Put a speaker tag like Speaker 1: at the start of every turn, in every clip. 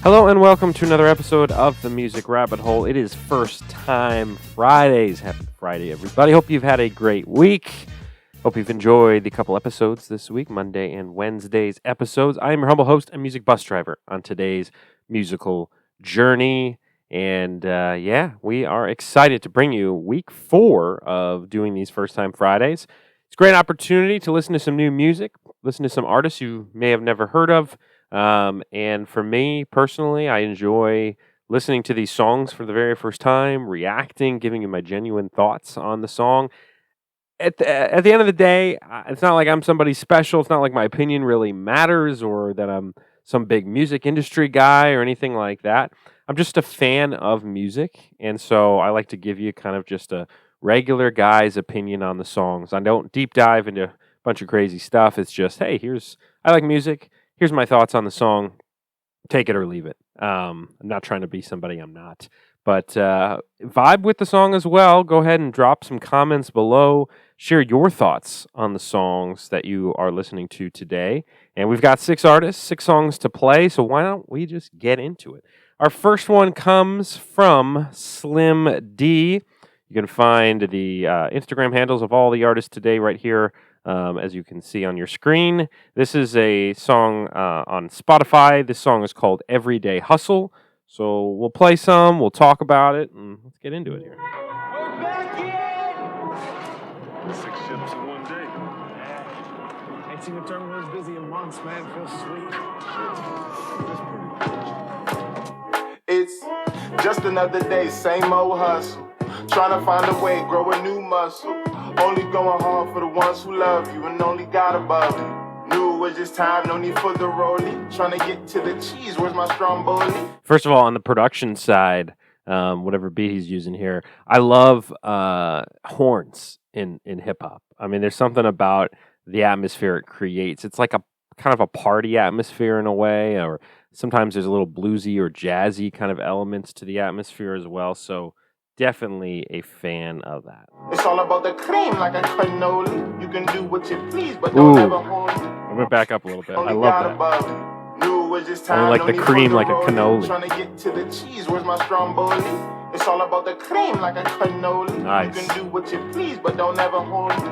Speaker 1: Hello and welcome to another episode of the Music Rabbit Hole. It is First Time Fridays. Happy Friday, everybody. Hope you've had a great week. Hope you've enjoyed the couple episodes this week, Monday and Wednesday's episodes. I am your humble host and music bus driver on today's musical journey. And we are excited to bring you week 4 of doing these First Time Fridays. It's a great opportunity to listen to some new music, listen to some artists you may have never heard of. And for me personally, I enjoy listening to these songs for the very first time, reacting, giving you my genuine thoughts on the song. At the end of the day, it's not like I'm somebody special. It's not like my opinion really matters or that I'm some big music industry guy or anything like that. I'm just a fan of music. And so I like to give you kind of just a regular guy's opinion on the songs. I don't deep dive into a bunch of crazy stuff. It's just, hey, I like music. Here's my thoughts on the song. Take it or leave it. I'm not trying to be somebody I'm not. But vibe with the song as well. Go ahead and drop some comments below. Share your thoughts on the songs that you are listening to today. And we've got 6 artists, 6 songs to play. So why don't we just get into it? Our first one comes from SLiM.D. You can find the Instagram handles of all the artists today right here. As you can see on your screen. This is a song on Spotify. This song is called Everyday Hustle. So we'll play some, we'll talk about it, and let's get into it here.
Speaker 2: We're back in!
Speaker 3: 6 ships in one day.
Speaker 2: Ain't seen the terminal as busy in months, man. Feels sweet.
Speaker 4: It's just another day, same old hustle. Trying to find a way, grow a new muscle. Only going hard for the ones who love you and only God above you. Knew it was just time, no need for the rolling. Trying to get to the cheese, where's my stromboli?
Speaker 1: First of all, on the production side, whatever beat he's using here, I love horns in hip-hop. I mean, there's something about the atmosphere it creates. It's like a kind of a party atmosphere in a way, or sometimes there's a little bluesy or jazzy kind of elements to the atmosphere as well, so definitely a fan of that.
Speaker 4: It's all about the cream like a cannoli. You can do what you please, but don't ever hold me.
Speaker 1: I'm going to back up a little bit. I
Speaker 4: Only
Speaker 1: love
Speaker 4: God
Speaker 1: that.
Speaker 4: above you. Knew it was just time,
Speaker 1: Only like
Speaker 4: no
Speaker 1: the
Speaker 4: need for
Speaker 1: cream
Speaker 4: the
Speaker 1: like a
Speaker 4: rolling.
Speaker 1: cannoli.
Speaker 4: Trying to get to the cheese, where's my stromboli? It's all about the cream like a cannoli.
Speaker 1: Nice.
Speaker 4: You can do what you please, but don't ever hold me.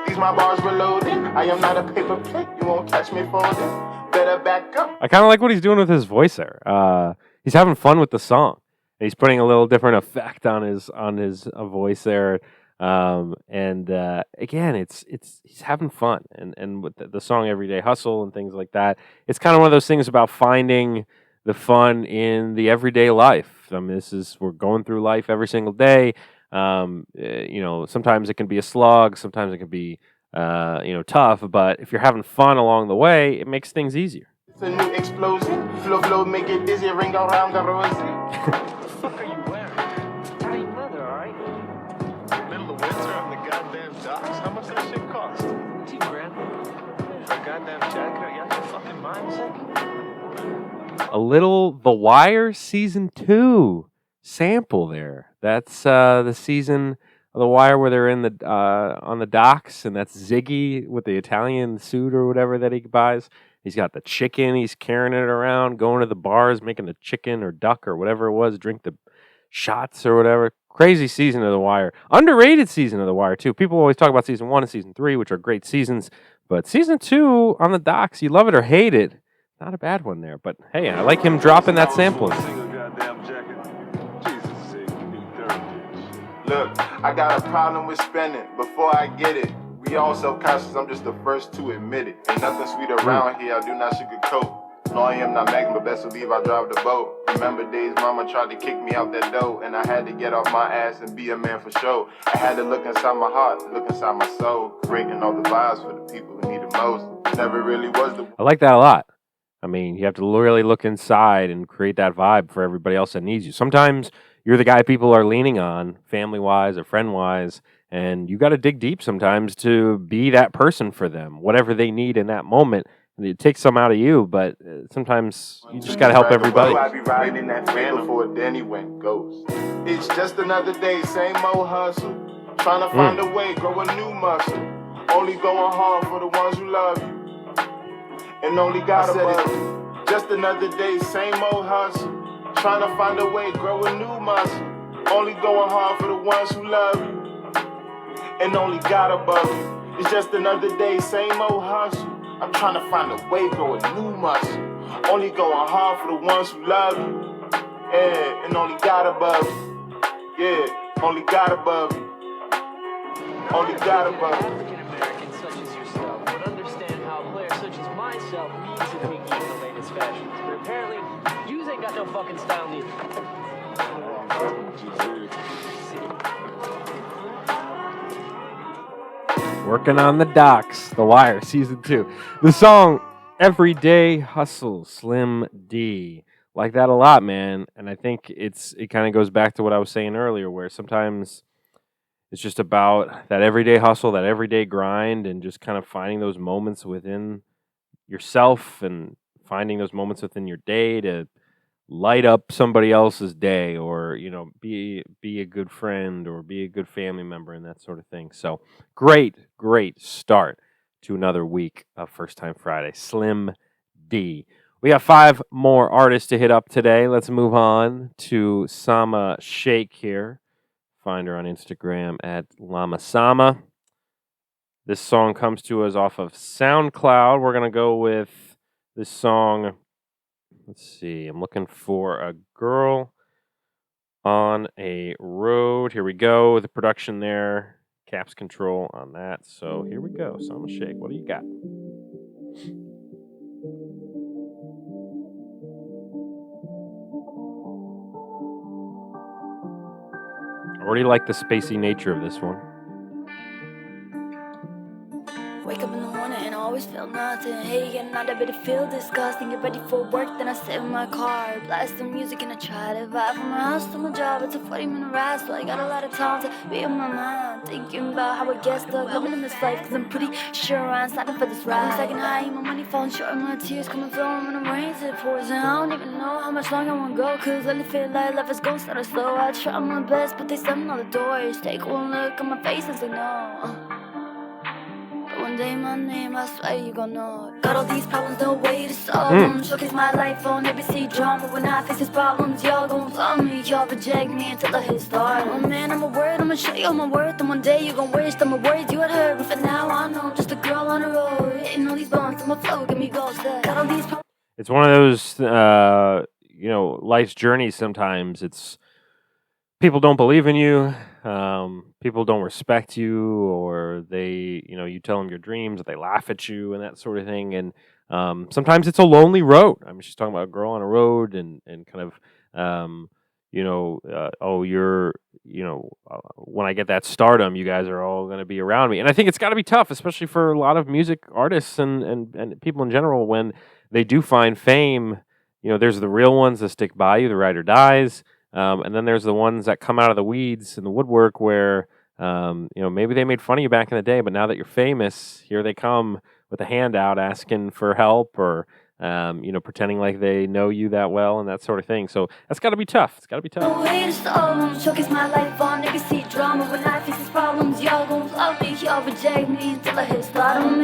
Speaker 4: These my bars reloaded. I am not a paper plate. You won't catch me folding. Better back up.
Speaker 1: I kind of like what he's doing with his voice there. He's having fun with the song. He's putting a little different effect on his voice there, again, he's having fun, and with the song "Everyday Hustle" and things like that, it's kind of one of those things about finding the fun in the everyday life. I mean, we're going through life every single day. Sometimes it can be a slog, sometimes it can be tough, but if you're having fun along the way, it makes things easier.
Speaker 4: It's a new explosion. Flow, make it dizzy, ring around the rosy.
Speaker 2: What the fuck are you wearing? Tight leather, alright?
Speaker 3: Middle of winter on the goddamn docks. How much does that shit cost?
Speaker 2: $2,000. For a goddamn jacket? Are you out your fucking mind, sick?
Speaker 1: A little The Wire Season 2 sample there. That's the season of The Wire where they're in the on the docks, and that's Ziggy with the Italian suit or whatever that he buys. He's got the chicken. He's carrying it around, going to the bars, making the chicken or duck or whatever it was, drink the shots or whatever. Crazy season of The Wire. Underrated season of The Wire, too. People always talk about Season 1 and Season 3, which are great seasons. But Season 2 on the docks, you love it or hate it. Not a bad one there. But, hey, I like him dropping that sample.
Speaker 3: Single goddamn jacket. Jesus sake, you need therapy.
Speaker 4: Look, I got a problem with spending before I get it. We all self-conscious, I'm just the first to admit it. Ain't nothing sweet around here, I do not sugarcoat. No, I am not Megan, but best believe I drive the boat. Remember days mama tried to kick me out that door, and I had to get off my ass and be a man for sure. I had to look inside my heart, look inside my soul, creating all the vibes for the people who need it most. Never really was the...
Speaker 1: I like that a lot. I mean, you have to really look inside and create that vibe for everybody else that needs you. Sometimes you're the guy people are leaning on, family-wise or friend-wise, and you got to dig deep sometimes to be that person for them, whatever they need in that moment. It takes some out of you, but sometimes you just got to help everybody.
Speaker 4: I be riding that fan before Danny went ghost. It's just another day, same old hustle. Trying to find a way, grow a new muscle. Only going hard for the ones who love you. And only God above you. Just another day, same old hustle. Trying to find a way, grow a new muscle. Only going hard for the ones who love you, and only God above you. It's just another day, same old hustle. I'm trying to find a way, grow a new muscle. Only going hard for the ones who love you, yeah, and only God above you. Yeah, only God above you. Only God above you.
Speaker 2: African Americans such as yourself would understand how players such as myself need to take in the latest fashions. But apparently, yous ain't got no fucking style neither.
Speaker 1: Working on the docks, The Wire, Season 2. The song Everyday Hustle, SLiM.D. Like that a lot, man. And I think it kind of goes back to what I was saying earlier, where sometimes it's just about that everyday hustle, that everyday grind, and just kind of finding those moments within yourself and finding those moments within your day to light up somebody else's day, or be a good friend or be a good family member and that sort of thing. So great start to another week of First Time Friday. SLiM.D. We have 5 more artists to hit up today. Let's move on to Sama Shake here. Find her on Instagram at Lamasama. This song comes to us off of SoundCloud. We're going to go with this song. Let's see. I'm looking for a girl on a road. Here we go. The production there. Caps control on that. So here we go. Sama Shake. What do you got? I already like the spacey nature of this one.
Speaker 5: Wake up in the morning and I always feel nothing. Hey, getting out of bed to feel disgusting. Get ready for work, then I sit in my car, blast the music and I try to vibe. From my house to my job, it's a 40-minute ride, so I got a lot of time to be in my mind, thinking about how I get stuck living in this life, cause I'm pretty sure I'm starting for this ride. I'm second high, my money falling short, and my tears coming flowing when the rains it pours. And I don't even know how much longer I wanna go, cause lately feel like life is going so slow. I try my best, but they slam all the doors. Take one look on my face and say no. One day my name, I swear you gon' know it. Got all these problems, no way to solve them. Showcase my life on ABC drama. When I face these problems, y'all gon' love me. Y'all reject me until I hit start. Oh man, I'm a word, I'ma show you all my worth. And one day you gon' wish that my words you had heard. But for now I know I'm just a girl on the road, hitting all these bumps on my flow, get me ghosted. Got all these problems.
Speaker 1: It's one of those, life's journeys sometimes. It's people don't believe in you. People don't respect you, or they, you tell them your dreams, they laugh at you and that sort of thing. And sometimes it's a lonely road. I mean, she's talking about a girl on a road and kind of, when I get that stardom, you guys are all going to be around me. And I think it's got to be tough, especially for a lot of music artists and people in general, when they do find fame. There's the real ones that stick by you, the ride or dies. And then there's the ones that come out of the weeds in the woodwork where, maybe they made fun of you back in the day, but now that you're famous, here they come with a handout asking for help, or, pretending like they know you that well and that sort of thing. So that's got to be tough. It's got to be tough.
Speaker 5: No way to solve them. Showcase my life on ABC drama. When I face these problems, y'all gon' love me. Y'all reject me until I hit stardom.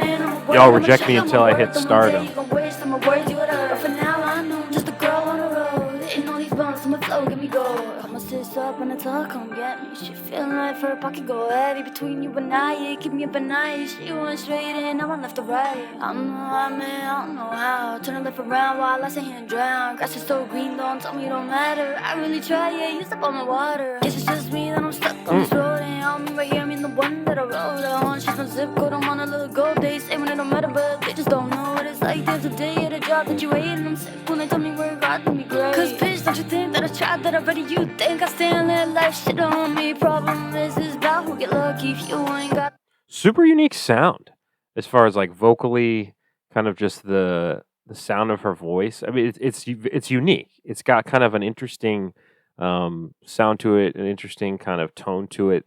Speaker 1: Y'all reject me until I hit stardom.
Speaker 5: You gon' wish some words you would heard. But for now I know I'm just a girl on the road, hitting all these bumps on my flow, get me go. I'ma sit up and it's all come get me. She feeling like her pocket go heavy between you and I. Yeah, keep me up at night. She went straight in, now I'm left to right. I don't know how, man, I don't know how. Turn her life around while I sit here and drown. Grass is so green, don't tell me it don't matter. I really try, yeah, you step on my water. Guess it's just me that I'm stuck on this road. And I'm right here, I mean the one that I wrote on. She's no zip code, I'm on a little gold. They say when it don't matter, but they just don't know what it's like. There's a day at a job that you hate, and I'm sick when they tell me where God can be great. Cause bitch, don't you think that I tried that already? You think I stand that life shit on me? Problem is about who get lucky if you ain't got.
Speaker 1: Super unique sound as far as like vocally, kind of just the sound of her voice. I mean, it's unique. It's got kind of an interesting sound to it, an interesting kind of tone to it,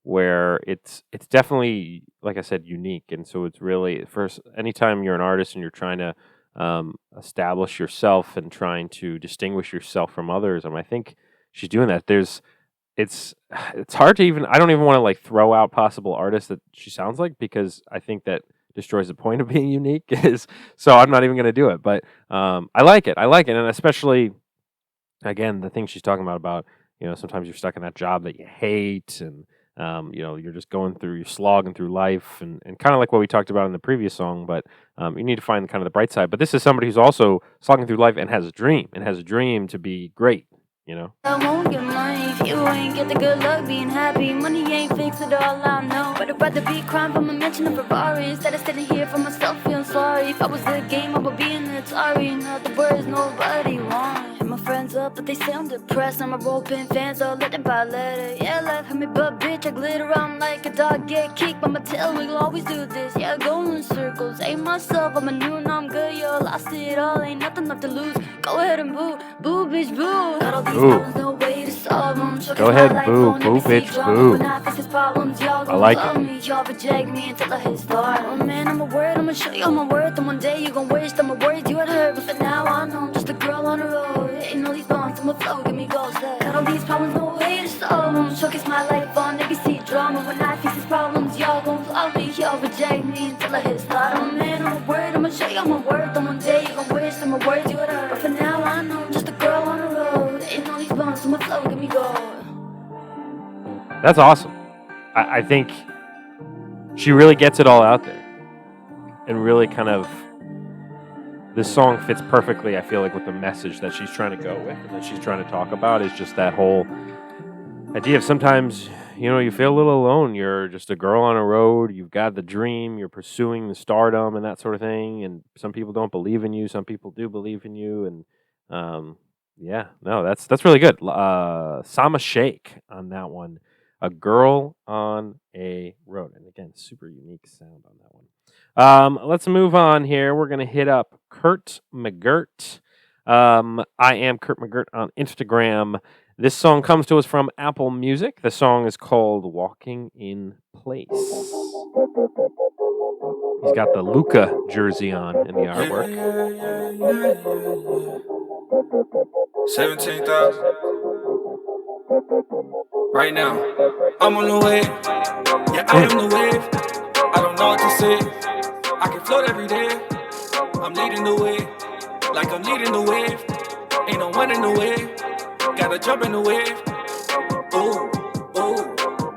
Speaker 1: where it's definitely, like I said, unique. And so it's really, first, anytime you're an artist and you're trying to establish yourself and trying to distinguish yourself from others, I think she's doing that. It's hard to even, I don't even want to like throw out possible artists that she sounds like, because I think that destroys the point of being unique. So I'm not even going to do it. But I like it. I like it, and especially again the thing she's talking about sometimes you're stuck in that job that you hate, and you're just you're slogging through life, and kind of like what we talked about in the previous song. But you need to find kind of the bright side. But this is somebody who's also slogging through life and has a dream to be great.
Speaker 5: I won't get money if you ain't get the good luck being happy. Money ain't fix it all, I know. But I'd rather be crying from a mention of Ferrari instead of sitting here for myself feeling sorry. If I was the game, I would be in the Atari. Not the words nobody wants. Hit my friends up, but they sound depressed. I'm a roping fans, all let them by letter. Yeah, life hurt me, but bitch, I glitter. I'm like a dog, get kicked by my tail. We'll always do this, yeah, go in circles. Ain't myself, I'm a new and I'm good, yo. Lost it all, ain't nothing left to lose. Go ahead and boo, boo, bitch, boo. Got all these problems, no way to solve them.
Speaker 1: Go ahead, boo, boo, bitch, boo. I like it.
Speaker 5: Y'all reject me until I hit start. Oh man, I'm a word, I'ma show you all my worth. And one day you gon' wish that my words you had heard. But for now I know I'm just a girl on the road. Ain't all these bombs on my flow, give me ghost. Got all these problems, no way to solve them. Showcase my life on ABC drama. When I face these problems, y'all gon' follow me. Y'all reject me until I hit start. Oh man, I'm a word, I'ma show you all my worth. And one day you gon' wish that my words you had heard. But for now I know I'm just a girl on the road. Ain't all these bombs on my flow, give me gold.
Speaker 1: That's awesome. I think she really gets it all out there, and really kind of this song fits perfectly, I feel like, with the message that she's trying to go with and that she's trying to talk about. Is just that whole idea of sometimes you feel a little alone. You're just a girl on a road. You've got the dream. You're pursuing the stardom and that sort of thing. And some people don't believe in you. Some people do believe in you. And that's really good. Sama Sheikh on that one. A Girl on a Road. And again, super unique sound on that one. Let's move on here. We're going to hit up Curt McGurt. I am Curt McGurt on Instagram. This song comes to us from Apple Music. The song is called Walking in Place. He's got the Luka jersey on in the artwork.
Speaker 6: 17,000. Right now, I'm on the wave. Yeah, I am the wave. I don't know what to say. I can float every day. I'm leading the way, like I'm leading the wave. Ain't no one in the wave. Gotta jump in the wave. Ooh, ooh,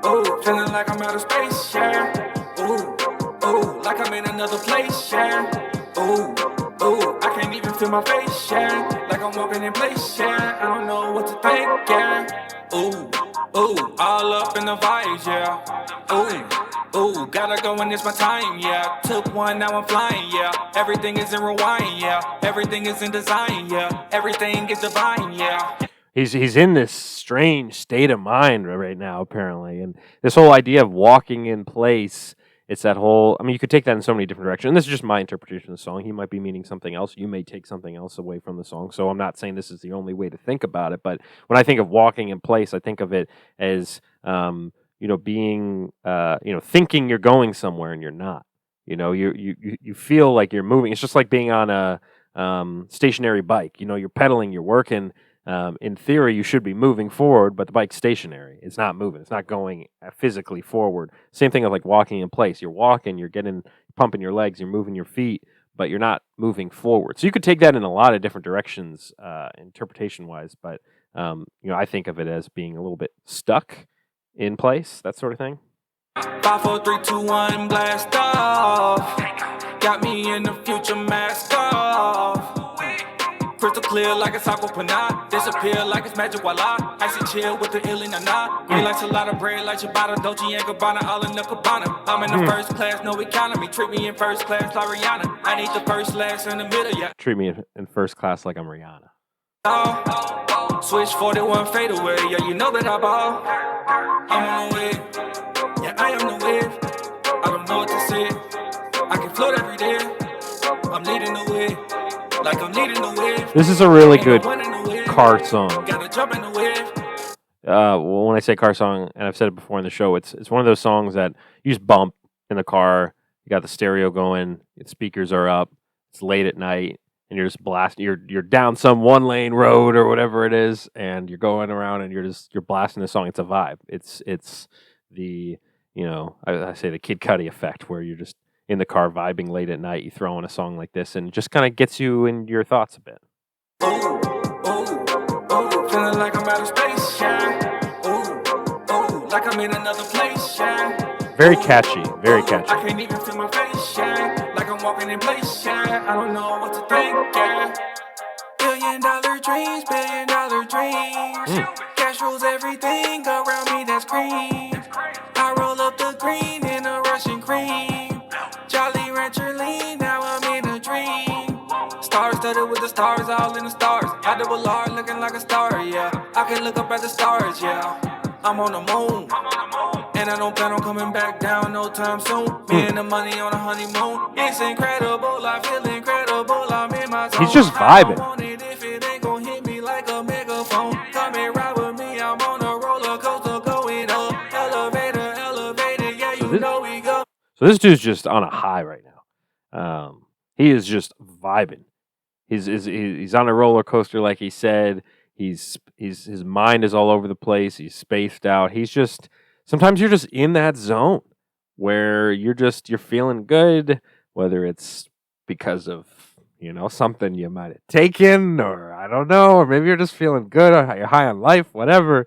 Speaker 6: ooh. Feeling like I'm out of space, yeah. Ooh, ooh. Like I'm in another place, yeah. Ooh, ooh. I can't even feel my face, yeah. Like I'm walking in place, yeah. I don't know what to think, yeah. Ooh, ooh. All up in the vibes, yeah. Ooh, ooh. Gotta go when it's my time, yeah. Took one, now I'm flying, yeah. Everything is in rewind, yeah. Everything is in design, yeah. Everything is divine, yeah.
Speaker 1: He's in this strange state of mind right now, apparently. And this whole idea of walking in place, it's that whole, you could take that in so many different directions. And this is just my interpretation of the song. He might be meaning something else. You may take something else away from the song. So I'm not saying this is the only way to think about it. But when I think of walking in place, I think of it as, being, thinking you're going somewhere and you're not. You feel like you're moving. It's just like being on a stationary bike. You're pedaling, you're working. In theory, you should be moving forward, but the bike's stationary. It's not moving. It's not going physically forward. Same thing with like walking in place. You're walking, you're pumping your legs, you're moving your feet, but you're not moving forward. So you could take that in a lot of different directions, interpretation-wise. But I think of it as being a little bit stuck in place, that sort of thing.
Speaker 6: 5, 4, 3, 2, 1, blast off. Got me in the future, mask off. Crystal clear like it's aquapana. Disappear like it's magic voila. Icy chill with the illy na. He likes a lot of bread like ciabatta. Dolce and Gabbana, all in the cabana. I'm in the first class, no economy. Treat me in first class like Rihanna. I need the first class in the middle, yeah.
Speaker 1: Treat me in first class like I'm Rihanna.
Speaker 6: Switch 41, fade away. Yeah, you know that I ball. I'm on the wave. Yeah, I am the wave. I don't know what to say. I can float every day. I'm leading the way. Like I'm leading the wave.
Speaker 1: This is a really good car song.
Speaker 6: Gotta jump in the wave.
Speaker 1: When I say car song, and I've said it before in the show, it's one of those songs that you just bump in the car. You got the stereo going, the speakers are up. It's late at night, and you're just blasting. You're down some one lane road or whatever it is, and you're going around and you're blasting the song. It's a vibe. It's the I say the Kid Cudi effect, where in the car vibing late at night, you throw in a song like this and it just kind of gets you in your thoughts a bit.
Speaker 6: Ooh, feeling like I'm out of space, yeah. Ooh, like I'm in another place, yeah.
Speaker 1: Very catchy, very catchy.
Speaker 6: I can't even feel my face, yeah. Like I'm walking in place, yeah. I don't know what to think, yeah. $1 billion dreams, $1 billion dreams. Cash rules everything around me, that's green. I roll up the green in a Russian cream. Jolly Rancher lean, now I'm in a dream. Stars studded with the stars, all in the stars. I double R, looking like a star, yeah. I can look up at the stars, yeah. I'm on the moon, and I don't plan on coming back down no time soon. Me and the money on a honeymoon. It's incredible, I feel incredible. I'm in my zone.
Speaker 1: He's just vibing.
Speaker 6: I want it if it ain't gon' hit me like a megaphone. Come and ride with me, I'm on a roller coaster going up. Elevator, yeah, you know we go.
Speaker 1: So this dude's just on a high right now. He is just vibing. He's on a roller coaster, like he said. His mind is all over the place. He's spaced out. He's just, sometimes you're just in that zone where you're feeling good, whether it's because of, something you might have taken, or I don't know, or maybe you're just feeling good, or you're high on life, whatever.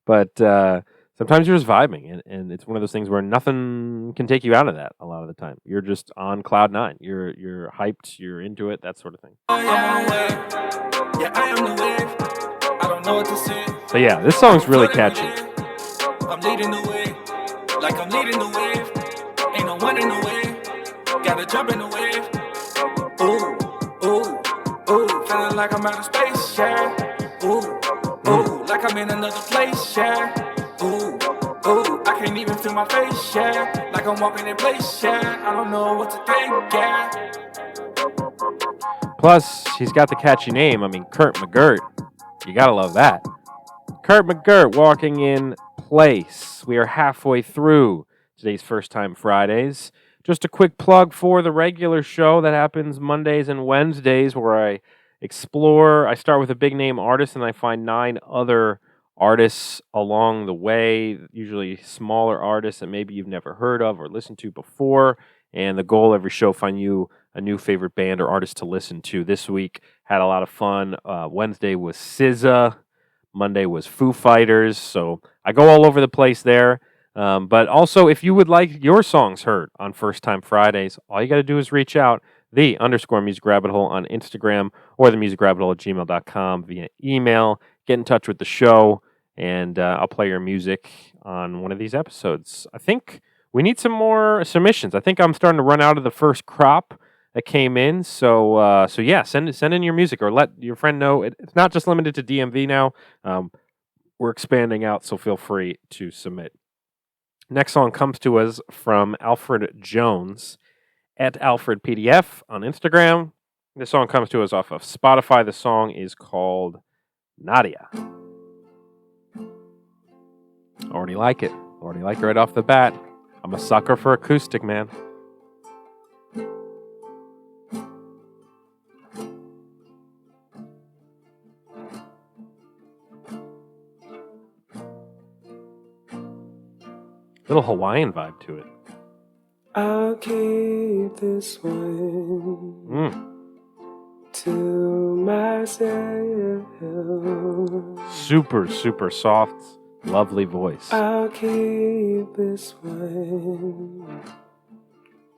Speaker 1: But sometimes you're just vibing, and it's one of those things where nothing can take you out of that a lot of the time. You're just on cloud nine. You're hyped, you're into it, that sort of thing.
Speaker 6: Yeah, I am the wave. I don't know what to say.
Speaker 1: So yeah, this song's really catchy.
Speaker 6: I'm leading the way, like I'm leading the wave. Ain't no one in the way. Gotta jump in the wave. Ooh, feeling like I'm out of space, yeah. Ooh, like I'm in another place, yeah. Ooh, I can't even feel my face, yeah. Like I'm walking in place, yeah. I don't know what to think, yeah.
Speaker 1: Plus, he's got the catchy name. I mean, Curt McGurt. You gotta love that. Curt McGurt, Walking in Place. We are halfway through today's First Time Fridays. Just a quick plug for the regular show that happens Mondays and Wednesdays, where I start with a big name artist and I find 9 other artists along the way, usually smaller artists that maybe you've never heard of or listened to before. And the goal every show, find you a new favorite band or artist to listen to. This week, had a lot of fun. Wednesday was SZA. Monday was Foo Fighters. So I go all over the place there. But also, if you would like your songs heard on First Time Fridays, all you got to do is reach out, _Music Rabbit Hole on Instagram, or themusicrabbithole@gmail.com via email. Get in touch with the show, and I'll play your music on one of these episodes. I think we need some more submissions. I think I'm starting to run out of the first crop that came in. So yeah, send in your music, or let your friend know. It's not just limited to DMV now. We're expanding out, so feel free to submit. Next song comes to us from Alfred Jones at AlfredPDF on Instagram. This song comes to us off of Spotify. The song is called Nadia. Already like it right off the bat. I'm a sucker for acoustic, man. Little Hawaiian vibe to it.
Speaker 7: I'll keep this one to myself.
Speaker 1: Super, super soft, lovely voice.
Speaker 7: I'll keep this one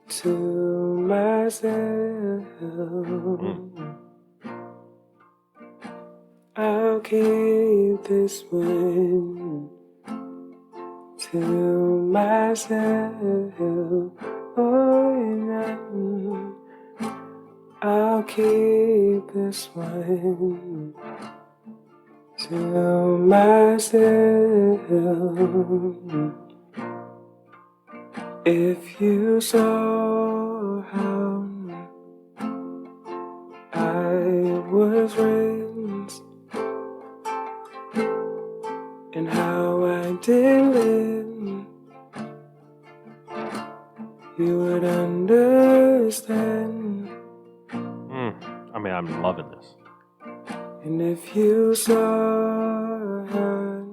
Speaker 7: to myself. I'll keep this one to myself. Oh, and I'll keep this one to myself. If you saw how I was raised and how I did live, you would understand.
Speaker 1: I'm loving this.
Speaker 7: And if you saw her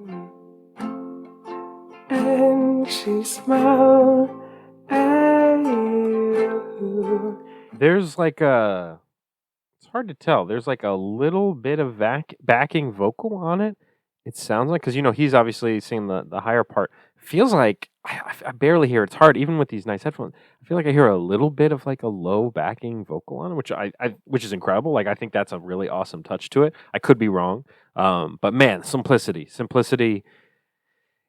Speaker 7: and she smiled at you,
Speaker 1: There's like a, it's hard to tell. There's like a little bit of backing vocal on it. It sounds like, because he's obviously singing the higher part. Feels like I barely hear. It's hard, even with these nice headphones. I feel like I hear a little bit of like a low backing vocal on it, which is incredible. Like I think that's a really awesome touch to it. I could be wrong, but man, simplicity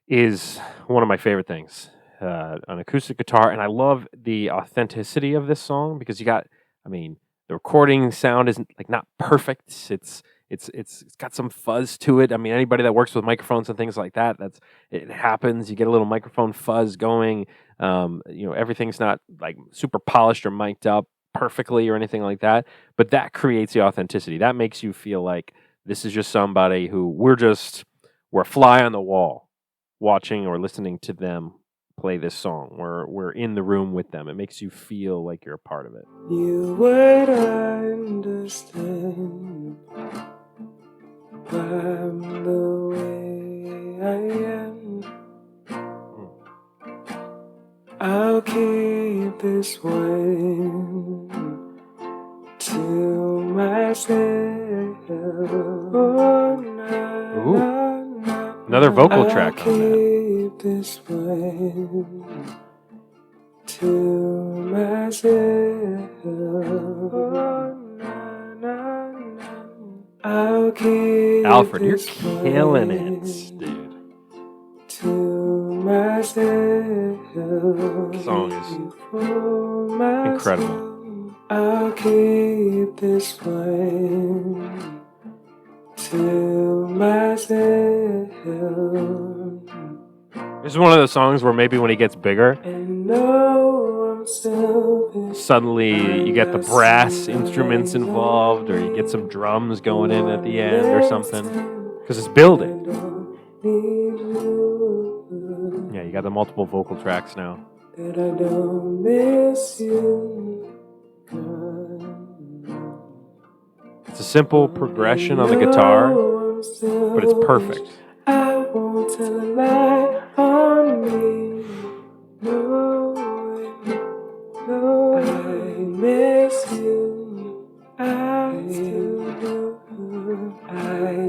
Speaker 1: is one of my favorite things. An acoustic guitar, and I love the authenticity of this song because the recording sound isn't like not perfect. It's got some fuzz to it. I mean, anybody that works with microphones and things like that, it happens. You get a little microphone fuzz going. Everything's not like super polished or mic'd up perfectly or anything like that. But that creates the authenticity. That makes you feel like this is just somebody who we're a fly on the wall watching or listening to them play this song. We're in the room with them. It makes you feel like you're a part of it.
Speaker 7: You would understand I'm the way I am. I'll keep this one to myself. Oh,
Speaker 1: Another vocal track on that.
Speaker 7: Keep this one to myself. I'll keep
Speaker 1: Alfred, you're killing it, dude.
Speaker 7: To myself.
Speaker 1: The song is incredible.
Speaker 7: I'll keep this one to myself.
Speaker 1: This is one of those songs where maybe when he gets bigger, suddenly you get the brass instruments involved, or you get some drums going in at the end or something, because it's building. Yeah, you got the multiple vocal tracks now.
Speaker 7: That I don't miss you.
Speaker 1: It's a simple progression on the guitar, but it's perfect.
Speaker 7: I won't tell a lie on me. No, I miss you. I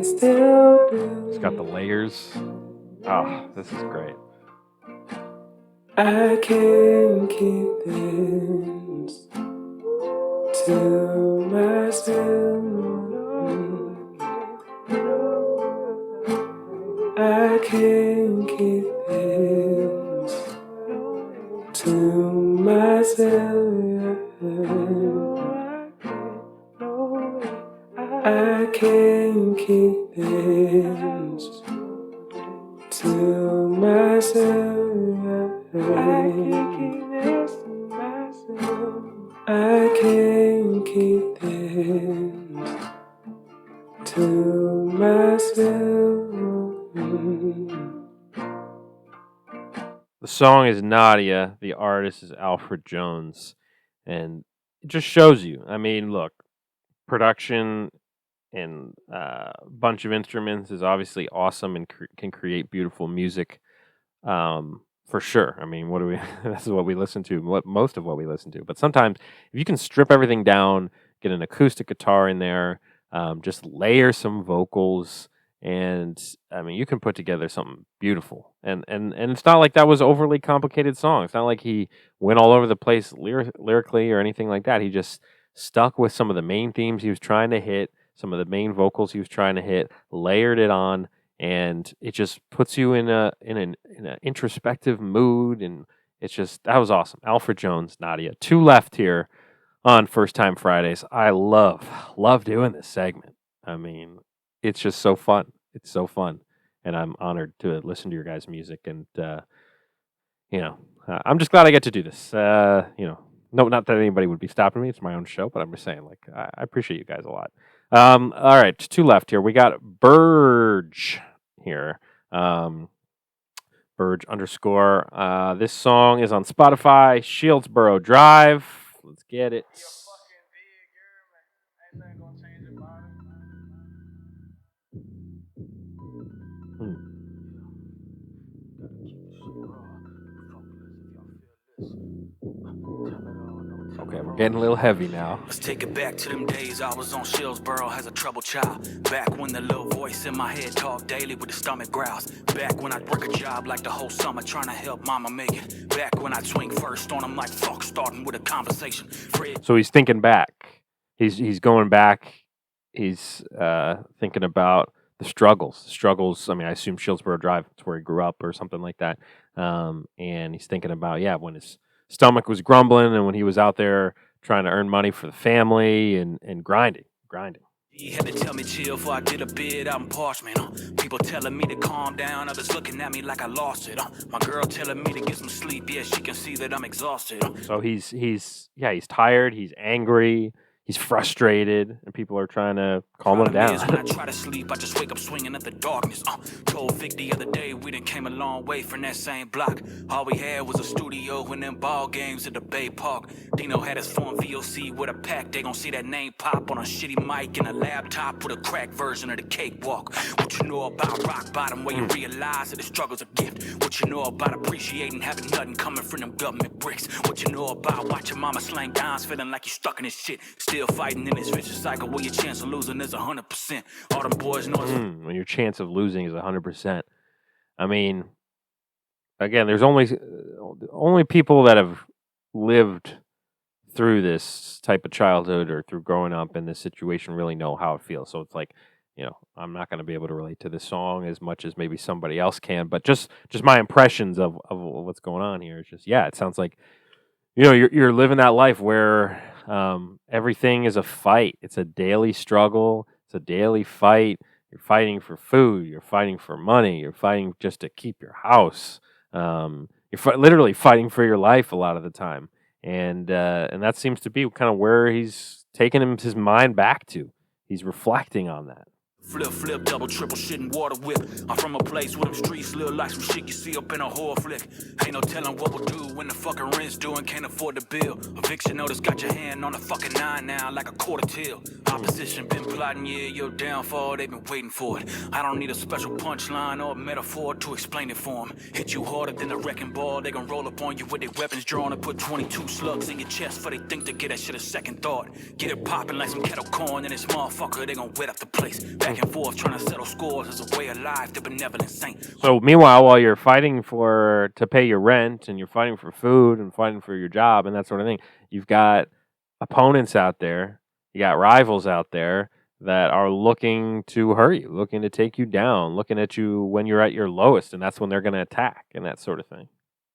Speaker 7: still do.
Speaker 1: It's got the layers. Oh, this is great.
Speaker 7: I can't keep this to myself. I can't keep this to myself. I can't keep this to myself. I can't keep this to myself.
Speaker 1: The song is Nadia. The artist is Alfred Jones. And it just shows you. I mean, look, production and a bunch of instruments is obviously awesome and can create beautiful music. For sure. I mean, this is what we listen to, most of what we listen to. But sometimes if you can strip everything down, get an acoustic guitar in there, just layer some vocals, and I mean, you can put together something beautiful. And it's not like that was overly complicated song. It's not like he went all over the place lyrically or anything like that. He just stuck with some of the main themes he was trying to hit, some of the main vocals he was trying to hit, layered it on, and it just puts you in an introspective mood, and that was awesome. Alfred Jones, Nadia. 2 left here on First Time Fridays. I love doing this segment. I mean, it's just so fun. It's so fun, and I'm honored to listen to your guys' music, and I'm just glad I get to do this. No, not that anybody would be stopping me. It's my own show, but I'm just saying, like, I appreciate you guys a lot. All right, 2 left here. We got BuRRRge here. BuRRRge_. This song is on Spotify, Shieldsboro Drive. Let's get it. Okay, we're getting a little heavy now.
Speaker 6: Let's take it back to them days I was on Shillsboro as a troubled child. Back when the little voice in my head talked daily with the stomach growls. Back when I'd work a job like the whole summer trying to help mama make it. Back when I'd swing first on them like fuck, starting with a conversation.
Speaker 1: So he's thinking back. He's going back. He's thinking about the struggles. I mean, I assume Shillsboro Drive, that's where he grew up or something like that. And he's thinking about, when his stomach was grumbling and when he was out there trying to earn money for the family and grinding.
Speaker 6: He had to tell me chill before I did a bid out in Parchment. People telling me to calm down, others looking at me like I lost it. My girl telling me to get some sleep, yeah, she can see that I'm exhausted.
Speaker 1: So he's tired, he's angry, he's frustrated, and people are trying to calm him down.
Speaker 6: When I try to sleep, I just wake up swinging at the darkness. Told Vic the other day we done came a long way from that same block. All we had was a studio and them ball games at the Bay Park. Dino had his phone VOC with a pack. They gon' see that name pop on a shitty mic and a laptop with a cracked version of the cakewalk. What you know about rock bottom where you realize that the struggle's a gift? What you know about appreciating having nothing coming from them government bricks? What you know about watching mama slang downs feeling like you stuck in this shit? Still fighting in this vicious cycle where your chance of losing is 100%. All them boys know
Speaker 1: when your chance of losing is 100%. I mean, again, there's only people that have lived through this type of childhood or through growing up in this situation really know how it feels. So it's like, I'm not going to be able to relate to this song as much as maybe somebody else can, but just my impressions of what's going on here is just, it sounds like, you're living that life where everything is a fight. It's a daily struggle. It's a daily fight. You're fighting for food. You're fighting for money. You're fighting just to keep your house. You're literally fighting for your life a lot of the time. And that seems to be kind of where he's taking his mind back to. He's reflecting on that.
Speaker 6: Flip, double, triple, shit and water whip. I'm from a place where them streets look like some shit you see up in a horror flick. Ain't no telling what we'll do when the fucking rent's due and can't afford the bill. Eviction notice got your hand on a fucking 9 now like a quarter till. Opposition been plotting, your downfall, they been waiting for it. I don't need a special punchline or a metaphor to explain it for them. Hit you harder than a wrecking ball, they gon' roll up on you with their weapons drawn and put 22 slugs in your chest for they think to get that shit a second thought. Get it popping like some kettle corn and this motherfucker, they gon' wet up the place. Back and forth trying to settle scores as a way of life, the benevolent saint.
Speaker 1: So meanwhile, while you're fighting to pay your rent and you're fighting for food and fighting for your job and that sort of thing, you've got opponents out there, you got rivals out there that are looking to hurt you, looking to take you down, looking at you when you're at your lowest, and that's when they're going to attack and that sort of thing.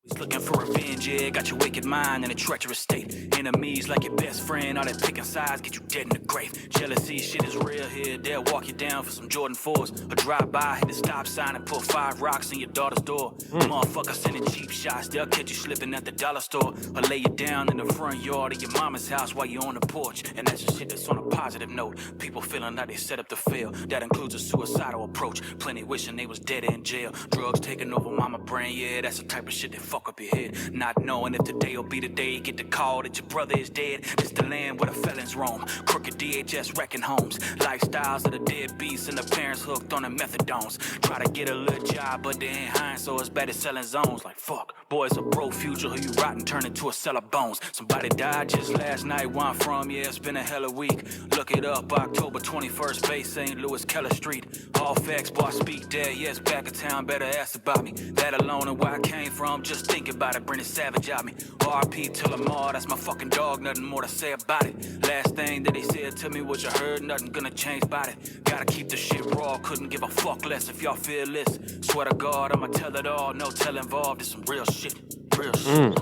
Speaker 6: He's looking for revenge, got your wicked mind in a treacherous state. Enemies like your best friend, all that picking sides get you dead in the grave. Jealousy shit is real here, they'll walk you down for some Jordan 4s. Or drive by, hit the stop sign and put 5 rocks in your daughter's door. Motherfuckers sending cheap shots, they'll catch you slipping at the dollar store. Or lay you down in the front yard of your mama's house while you're on the porch. And that's the shit that's on a positive note. People feeling like they set up to fail. That includes a suicidal approach. Plenty wishing they was dead in jail. Drugs taking over mama brain, that's the type of shit that fuck up your head. Not knowing if today will be the day you get the call that your brother is dead. It's the land where the felons roam. Crooked DHS wrecking homes. Lifestyles of the dead beasts and the parents hooked on the methadones. Try to get a little job, but they ain't hiring, so it's better selling zones. Like fuck, boys a broke future who you rotten turn into a cell of bones. Somebody died just last night where I'm from, it's been a hell of a week. Look it up, October 21st, Bay St. Louis, Keller Street. All facts, boy, I speak dead, yes, back in town, better ask about me. That alone and where I came from, just think about it, Brendan Savage on me. RP till Lamar, that's my fucking dog, nothing more to say about it. Last thing that they said to me was you heard, nothing gonna change about it. Gotta keep the shit raw, couldn't give a fuck less if y'all feel this. Swear to God, I'ma tell it all, no tell involved, it's some real shit. Real shit.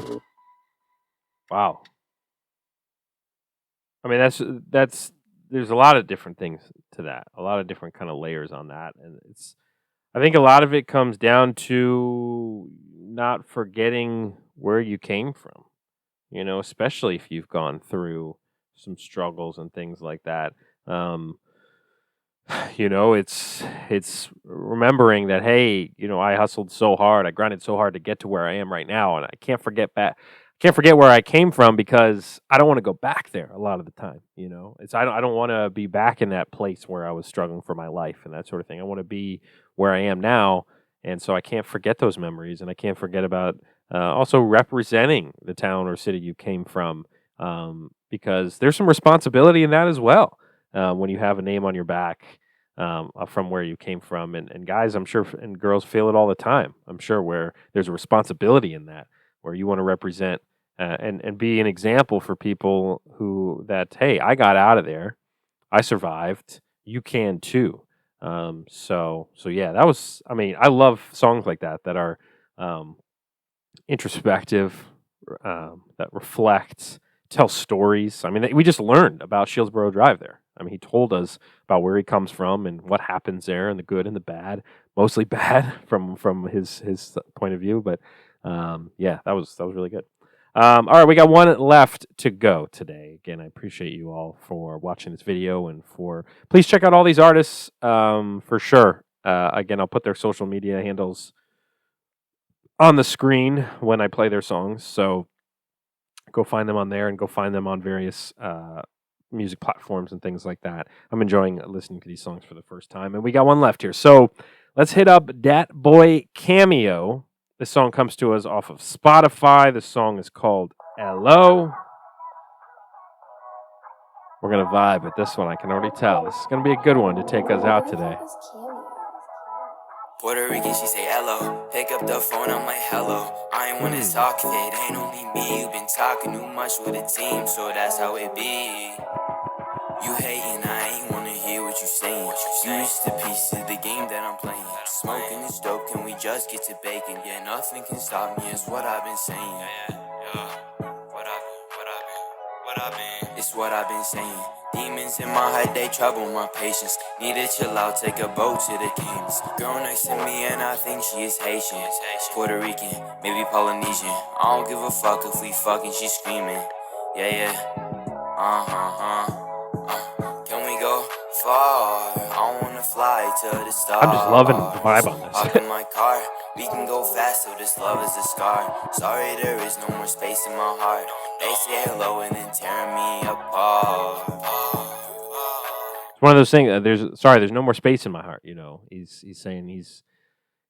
Speaker 1: Wow. I mean, that's there's a lot of different things to that, a lot of different kind of layers on that, and I think a lot of it comes down to not forgetting where you came from, especially if you've gone through some struggles and things like that. It's remembering that, hey, I hustled so hard, I grinded so hard to get to where I am right now, and I can't forget where I came from because I don't want to go back there a lot of the time. I don't want to be back in that place where I was struggling for my life and that sort of thing. I want to be where I am now, and so I can't forget those memories, and I can't forget about also representing the town or city you came from because there's some responsibility in that as well. When you have a name on your back from where you came from, and guys, I'm sure, and girls feel it all the time. I'm sure where there's a responsibility in that, where you want to represent and be an example for people who that hey, I got out of there, I survived, you can too. So yeah, that was. I mean, I love songs like that that are introspective, that reflect, tell stories. I mean, we just learned about Shieldsboro Drive there. I mean, he told us about where he comes from and what happens there, and the good and the bad. Mostly bad from his point of view, but yeah, that was really good. All right, we got one left to go today. Again, I appreciate you all for watching this video and for please check out all these artists for sure. Again, I'll put their social media handles on the screen when I play their songs. So go find them on there and go find them on various music platforms and things like that. I'm enjoying listening to these songs for the first time. And we got one left here. So let's hit up Datboicameo. This song comes to us off of Spotify. The song is called Hello. We're going to vibe with this one. I can already tell. This is going to be a good one to take us out today.
Speaker 8: Puerto Rican, she say hello. Pick up the phone, I'm like hello. I ain't wanna talk if it ain't only me. You been talking too much with a team, so that's how it be. You hating, I ain't wanna hear what you saying. You used to piece of the game that I'm playing. Smoking is dope, can we just get to bacon? Yeah, nothing can stop me, is what I've been saying. It's what I've been saying. Demons in my head, they trouble my patience. Need to chill out, take a boat to the Caymans. Girl next to me and I think she is Haitian. Puerto Rican, maybe Polynesian. I don't give a fuck if we fucking, she screaming. Yeah. Can we go far? I wanna fly to the stars.
Speaker 1: I'm just loving the vibe on this.
Speaker 8: Hop in my car, we can go fast, so this love is a scar. Sorry, there is no more space in my heart. They say hello and then tearing me apart.
Speaker 1: It's one of those things. There's no more space in my heart. You know, he's saying he's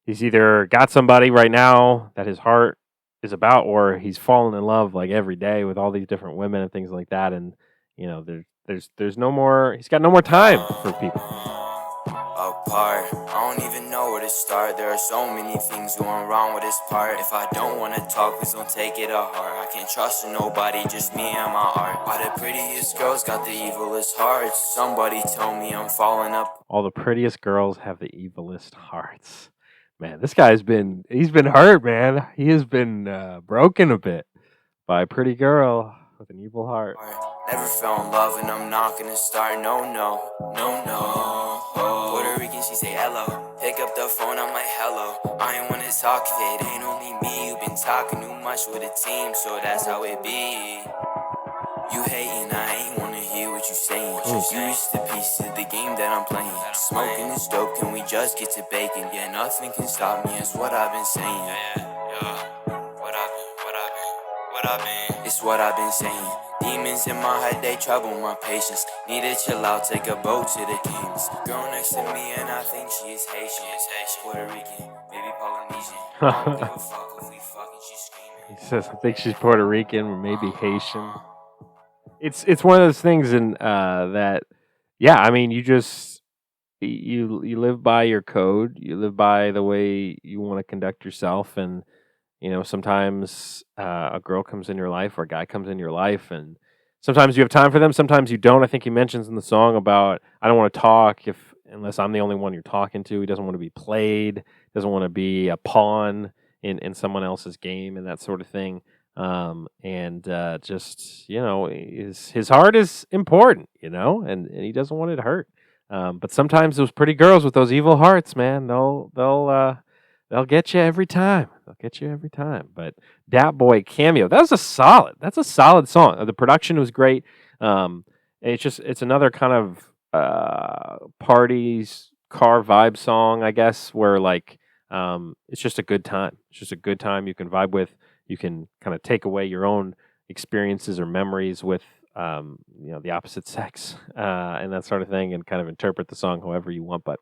Speaker 1: either got somebody right now that his heart is about, or he's fallen in love like every day with all these different women and things like that. And you know, there's no more. He's got no more time for people.
Speaker 8: Apart, I don't even know where to start. There are so many things going wrong with this part. If I don't wanna talk, please don't take it to heart. I can't trust nobody, just me and my art. Why the prettiest girls got the evilest hearts? Somebody tell me I'm falling up.
Speaker 1: All the prettiest girls have the evilest hearts. Man, this guy's been hurt, man. He has been broken a bit by a pretty girl with an evil heart.
Speaker 8: Never fell in love and I'm not gonna start. No. Puerto Rican, she say hello. Pick up the phone, I'm like hello. I ain't wanna talk if it ain't only me. You been talking too much with a team, so that's how it be. You hating, I ain't wanna hear what you saying. You used to piece of the game that I'm playing. Smoking is dope, can we just get to bacon? Yeah, nothing can stop me, is what I've been saying. It's what I've been saying. Demons in my head, they trouble my patience. Need to chill out, take a boat to the Caymans. Girl next to me and I think she is Haitian. Puerto Rican, maybe Polynesian. I don't give a fuck if we fucking, she screaming.
Speaker 1: He says, I think she's Puerto Rican or maybe Haitian. It's one of those things that, yeah, I mean, you live by your code. You live by the way you want to conduct yourself. And, you know, sometimes a girl comes in your life or a guy comes in your life, and sometimes you have time for them. Sometimes you don't. I think he mentions in the song about, I don't want to talk unless I'm the only one you're talking to. He doesn't want to be played. Doesn't want to be a pawn in someone else's game and that sort of thing. Just, you know, his heart is important, you know, and he doesn't want it to hurt. But sometimes those pretty girls with those evil hearts, man, they'll get you every time. They'll get you every time. But Datboicameo, that's a solid song. The production was great. It's another kind of parties car vibe song, I guess, where like it's just a good time. It's just a good time you can vibe with. You can kind of take away your own experiences or memories with the opposite sex and that sort of thing, and kind of interpret the song however you want. But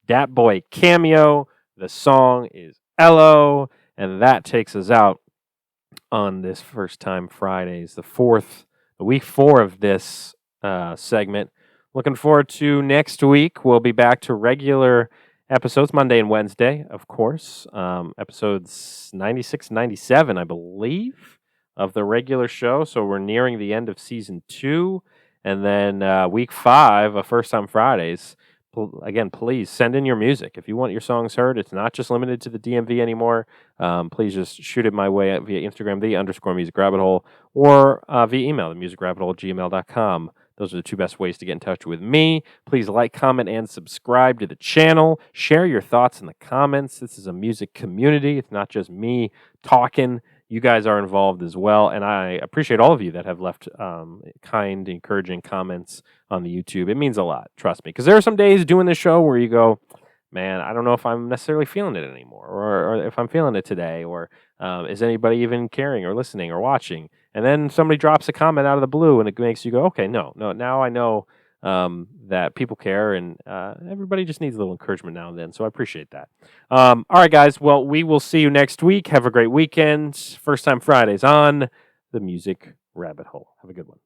Speaker 1: Datboicameo, the song is Hello, and that takes us out on this First Time Fridays, the fourth week 4 of this segment. Looking forward to next week. We'll be back to regular episodes Monday and Wednesday, of course. Episodes 96, 97, I believe, of the regular show. So we're nearing the end of season 2. And then week 5 of First Time Fridays. Again, please send in your music. If you want your songs heard, it's not just limited to the DMV anymore. Please just shoot it my way via Instagram, _musicrabbithole, or via email, themusicrabbithole@gmail.com. Those are the 2 best ways to get in touch with me. Please like, comment, and subscribe to the channel. Share your thoughts in the comments. This is a music community. It's not just me talking. You guys are involved as well, and I appreciate all of you that have left kind, encouraging comments on the YouTube. It means a lot, trust me, because there are some days doing this show where you go, man, I don't know if I'm necessarily feeling it anymore, or if I'm feeling it today, or is anybody even caring or listening or watching? And then somebody drops a comment out of the blue, and it makes you go, okay, no, now I know that people care, and everybody just needs a little encouragement now and then, so I appreciate that. All right, guys, well, we will see you next week. Have a great weekend. First Time Fridays on the Music Rabbit Hole. Have a good one.